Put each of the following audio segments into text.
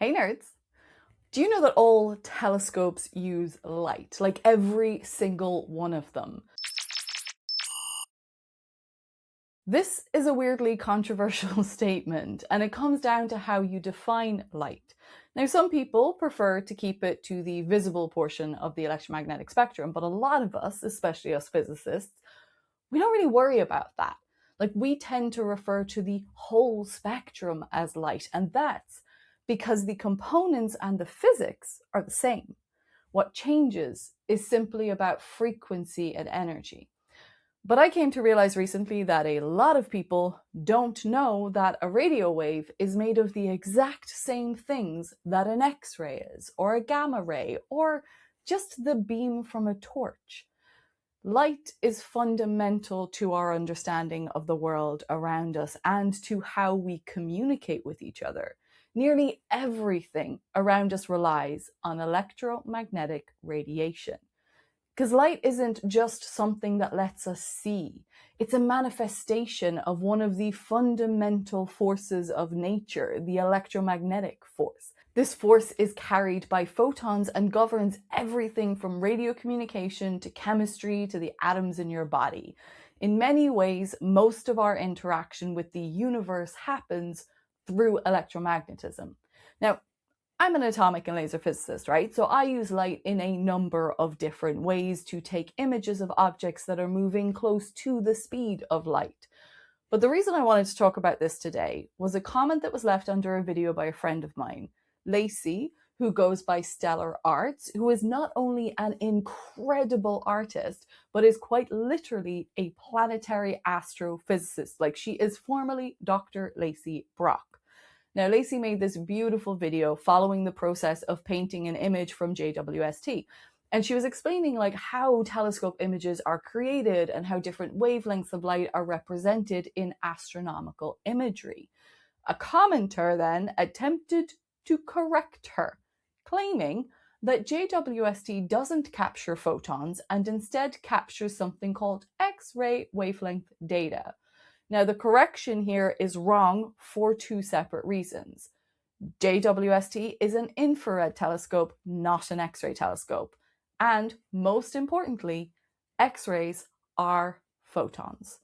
Hey nerds! Do you know that all telescopes use light? Like every single one of them. This is a weirdly controversial statement, and it comes down to how you define light. Now, some people prefer to keep it to the visible portion of the electromagnetic spectrum, but a lot of us, especially us physicists, we don't really worry about that. Like, we tend to refer to the whole spectrum as light, and that's because the components and the physics are the same. What changes is simply about frequency and energy. But I came to realize recently that a lot of people don't know that a radio wave is made of the exact same things that an X-ray is, or a gamma ray, or just the beam from a torch. Light is fundamental to our understanding of the world around us and to how we communicate with each other. Nearly everything around us relies on electromagnetic radiation. Because light isn't just something that lets us see. It's a manifestation of one of the fundamental forces of nature, the electromagnetic force. This force is carried by photons and governs everything from radio communication to chemistry to the atoms in your body. In many ways, most of our interaction with the universe happens through electromagnetism. Now, I'm an atomic and laser physicist, right? So I use light in a number of different ways to take images of objects that are moving close to the speed of light. But the reason I wanted to talk about this today was a comment that was left under a video by a friend of mine, Lacey, who goes by Stellar Arts, who is not only an incredible artist, but is quite literally a planetary astrophysicist. Like, she is formally Dr. Lacey Brock. Now, Lacey made this beautiful video following the process of painting an image from JWST. And she was explaining like how telescope images are created and how different wavelengths of light are represented in astronomical imagery. A commenter then attempted to correct her, claiming that JWST doesn't capture photons and instead captures something called X-ray wavelength data. Now, the correction here is wrong for two separate reasons. JWST is an infrared telescope, not an X-ray telescope. And most importantly, X-rays are photons.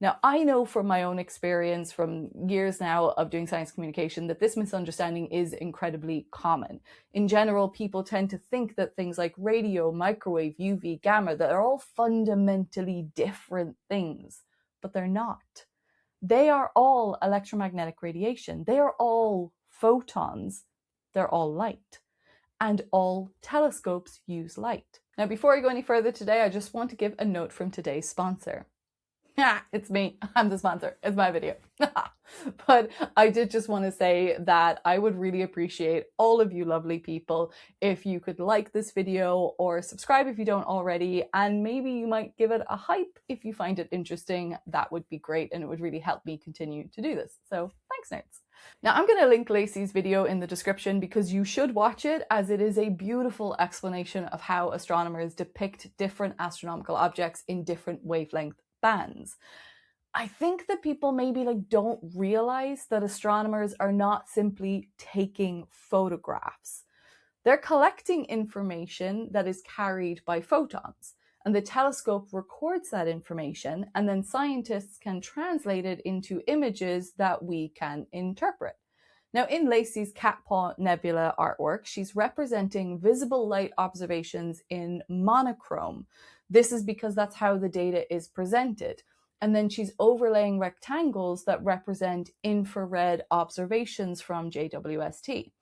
Now, I know from my own experience from years now of doing science communication that this misunderstanding is incredibly common. In general, people tend to think that things like radio, microwave, UV, gamma, that are all fundamentally different things, but they're not. They are all electromagnetic radiation. They are all photons. They're all light. And all telescopes use light. Now, before I go any further today, I just want to give a note from today's sponsor. It's me. I'm the sponsor. It's my video. But I did just want to say that I would really appreciate all of you lovely people if you could like this video or subscribe if you don't already, and maybe you might give it a hype if you find it interesting. That would be great, and it would really help me continue to do this. So thanks, nerds. Now, I'm going to link Lacey's video in the description because you should watch it, as it is a beautiful explanation of how astronomers depict different astronomical objects in different wavelength bands. I think that people maybe don't realize that astronomers are not simply taking photographs. They're collecting information that is carried by photons, and the telescope records that information, and then scientists can translate it into images that we can interpret. Now, in Lacey's Cat Paw Nebula artwork, she's representing visible light observations in monochrome. This is because that's how the data is presented. And then she's overlaying rectangles that represent infrared observations from JWST.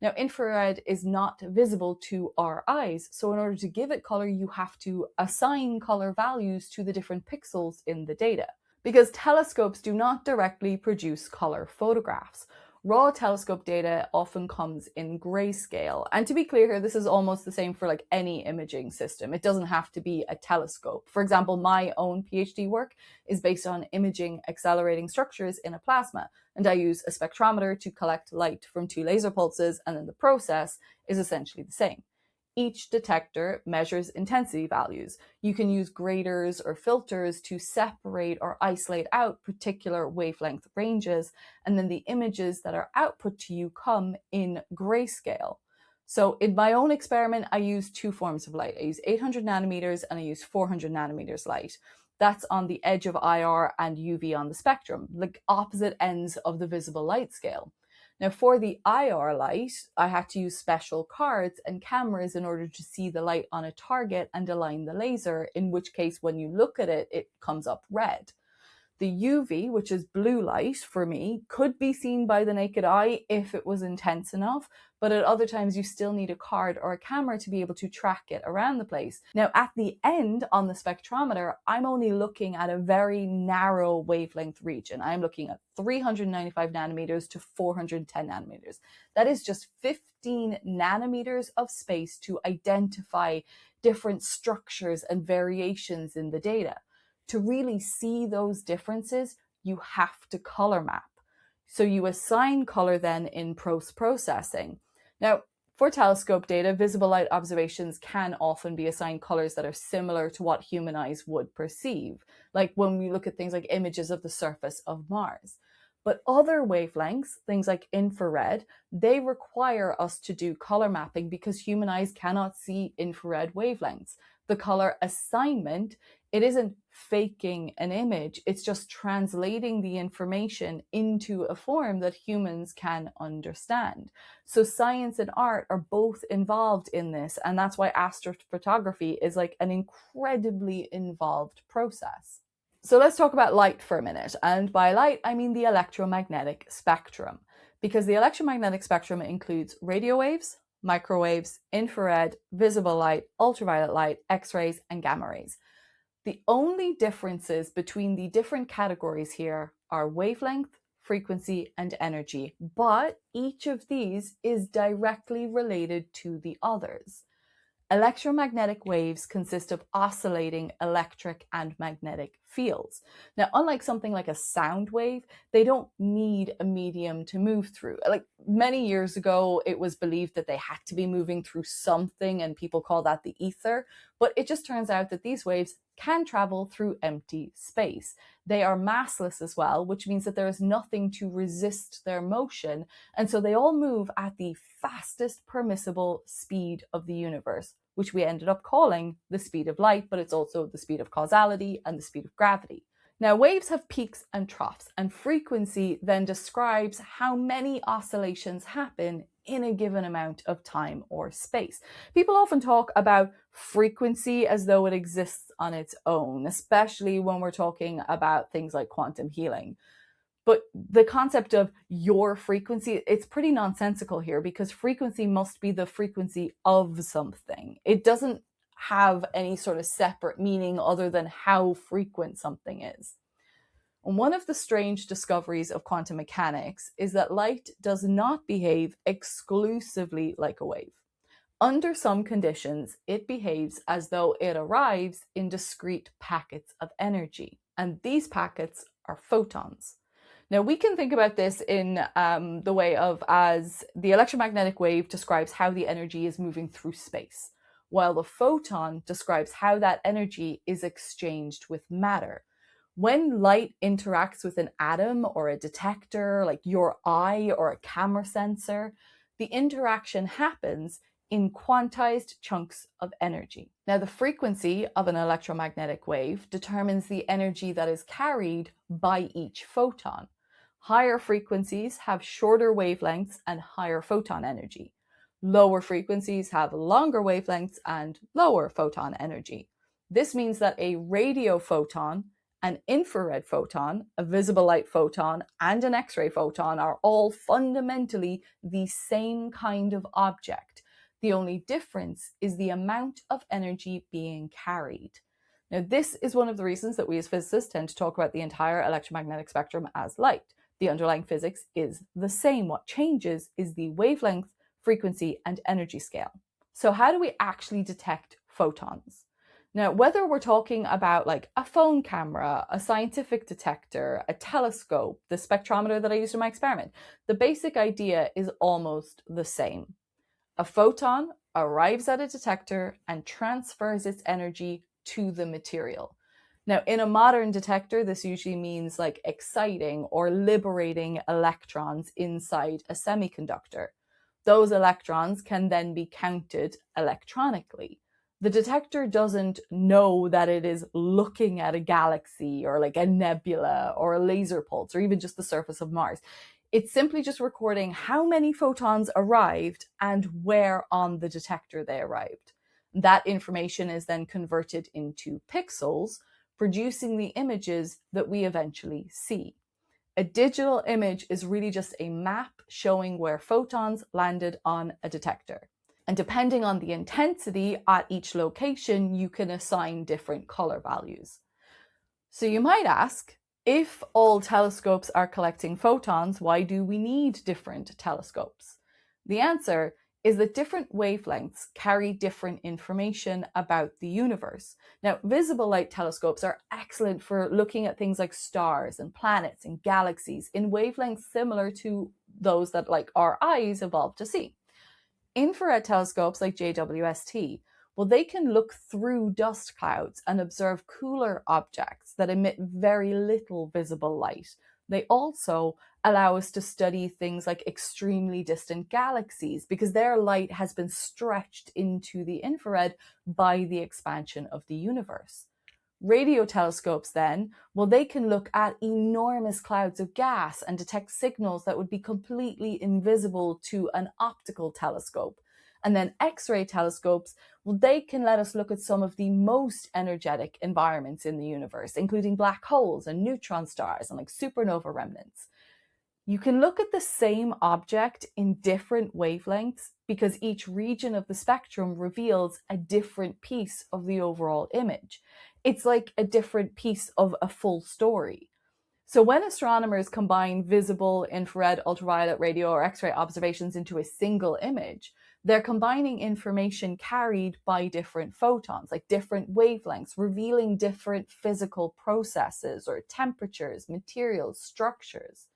Now, infrared is not visible to our eyes, so in order to give it color, you have to assign color values to the different pixels in the data. Because telescopes do not directly produce color photographs. Raw telescope data often comes in grayscale. And to be clear here, this is almost the same for any imaging system. It doesn't have to be a telescope. For example, my own PhD work is based on imaging accelerating structures in a plasma. And I use a spectrometer to collect light from two laser pulses, and then the process is essentially the same. Each detector measures intensity values. You can use graders or filters to separate or isolate out particular wavelength ranges, and then the images that are output to you come in grayscale. So in my own experiment, I use two forms of light. I use 800 nanometers and I use 400 nanometers light. That's on the edge of IR and UV on the spectrum, like opposite ends of the visible light scale. Now for the IR light, I had to use special cards and cameras in order to see the light on a target and align the laser, in which case when you look at it, it comes up red. The UV, which is blue light for me, could be seen by the naked eye if it was intense enough, but at other times you still need a card or a camera to be able to track it around the place. Now at the end on the spectrometer, I'm only looking at a very narrow wavelength region. I'm looking at 395 nanometers to 410 nanometers. That is just 15 nanometers of space to identify different structures and variations in the data. To really see those differences, you have to color map. So you assign color then in post-processing. Now, for telescope data, visible light observations can often be assigned colors that are similar to what human eyes would perceive, like when we look at things like images of the surface of Mars. But other wavelengths, things like infrared, they require us to do color mapping because human eyes cannot see infrared wavelengths. The color assignment, it isn't faking an image, it's just translating the information into a form that humans can understand. So science and art are both involved in this, and that's why astrophotography is like an incredibly involved process. So let's talk about light for a minute. And by light, I mean the electromagnetic spectrum, because the electromagnetic spectrum includes radio waves, microwaves, infrared, visible light, ultraviolet light, X-rays, and gamma rays. The only differences between the different categories here are wavelength, frequency, and energy, but each of these is directly related to the others. Electromagnetic waves consist of oscillating electric and magnetic fields. Now, unlike something like a sound wave, they don't need a medium to move through. Like many years ago, it was believed that they had to be moving through something, and people call that the ether. But it just turns out that these waves can travel through empty space. They are massless as well, which means that there is nothing to resist their motion. And so they all move at the fastest permissible speed of the universe, which we ended up calling the speed of light, but it's also the speed of causality and the speed of gravity. Now, waves have peaks and troughs, and frequency then describes how many oscillations happen in a given amount of time or space. People often talk about frequency as though it exists on its own, especially when we're talking about things like quantum healing. But the concept of your frequency, it's pretty nonsensical here, because frequency must be the frequency of something. It doesn't have any sort of separate meaning other than how frequent something is. And one of the strange discoveries of quantum mechanics is that light does not behave exclusively like a wave. Under some conditions, it behaves as though it arrives in discrete packets of energy, and these packets are photons. Now, we can think about this in the way of as the electromagnetic wave describes how the energy is moving through space, while the photon describes how that energy is exchanged with matter. When light interacts with an atom or a detector, like your eye or a camera sensor, the interaction happens in quantized chunks of energy. Now, the frequency of an electromagnetic wave determines the energy that is carried by each photon. Higher frequencies have shorter wavelengths and higher photon energy. Lower frequencies have longer wavelengths and lower photon energy. This means that a radio photon, an infrared photon, a visible light photon, and an X-ray photon are all fundamentally the same kind of object. The only difference is the amount of energy being carried. Now, this is one of the reasons that we as physicists tend to talk about the entire electromagnetic spectrum as light. The underlying physics is the same. What changes is the wavelength, frequency, and energy scale. So how do we actually detect photons? Now, whether we're talking about like a phone camera, a scientific detector, a telescope, the spectrometer that I used in my experiment, the basic idea is almost the same. A photon arrives at a detector and transfers its energy to the material. Now, in a modern detector, this usually means like exciting or liberating electrons inside a semiconductor. Those electrons can then be counted electronically. The detector doesn't know that it is looking at a galaxy or like a nebula or a laser pulse or even just the surface of Mars. It's simply just recording how many photons arrived and where on the detector they arrived. That information is then converted into pixels, producing the images that we eventually see. A digital image is really just a map showing where photons landed on a detector. And depending on the intensity at each location, you can assign different color values. So you might ask, if all telescopes are collecting photons, why do we need different telescopes? The answer is that different wavelengths carry different information about the universe. Now, visible light telescopes are excellent for looking at things like stars and planets and galaxies in wavelengths similar to those that like our eyes evolved to see. Infrared telescopes like JWST, well, they can look through dust clouds and observe cooler objects that emit very little visible light. They also allow us to study things like extremely distant galaxies because their light has been stretched into the infrared by the expansion of the universe. Radio telescopes then, well, they can look at enormous clouds of gas and detect signals that would be completely invisible to an optical telescope. And then X-ray telescopes, well, they can let us look at some of the most energetic environments in the universe, including black holes and neutron stars and like supernova remnants. You can look at the same object in different wavelengths because each region of the spectrum reveals a different piece of the overall image. It's like a different piece of a full story. So when astronomers combine visible, infrared, ultraviolet, radio, or X-ray observations into a single image, they're combining information carried by different photons, like different wavelengths, revealing different physical processes or temperatures, materials, structures.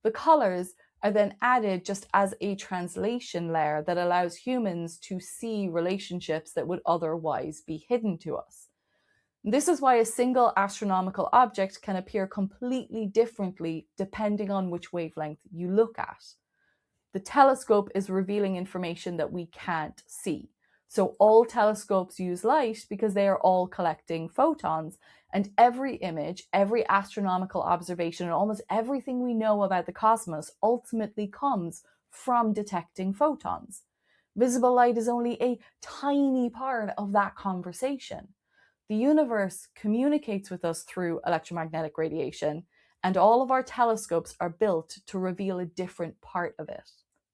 The colors are then added just as a translation layer that allows humans to see relationships that would otherwise be hidden to us. This is why a single astronomical object can appear completely differently depending on which wavelength you look at. The telescope is revealing information that we can't see. So all telescopes use light because they are all collecting photons, and every image, every astronomical observation, and almost everything we know about the cosmos ultimately comes from detecting photons. Visible light is only a tiny part of that conversation. The universe communicates with us through electromagnetic radiation, and all of our telescopes are built to reveal a different part of it.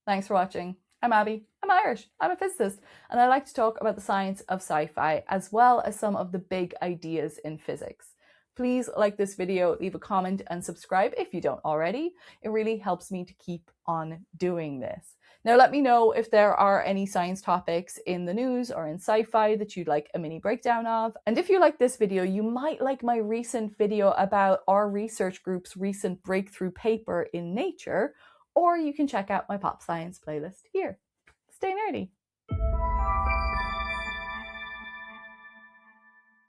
Thanks for watching. I'm Abby. I'm Irish. I'm a physicist, and I like to talk about the science of sci-fi as well as some of the big ideas in physics. Please like this video, leave a comment, and subscribe if you don't already. It really helps me to keep on doing this. Now let me know if there are any science topics in the news or in sci-fi that you'd like a mini breakdown of. And if you like this video, you might like my recent video about our research group's recent breakthrough paper in Nature, or you can check out my pop science playlist here. Stay nerdy.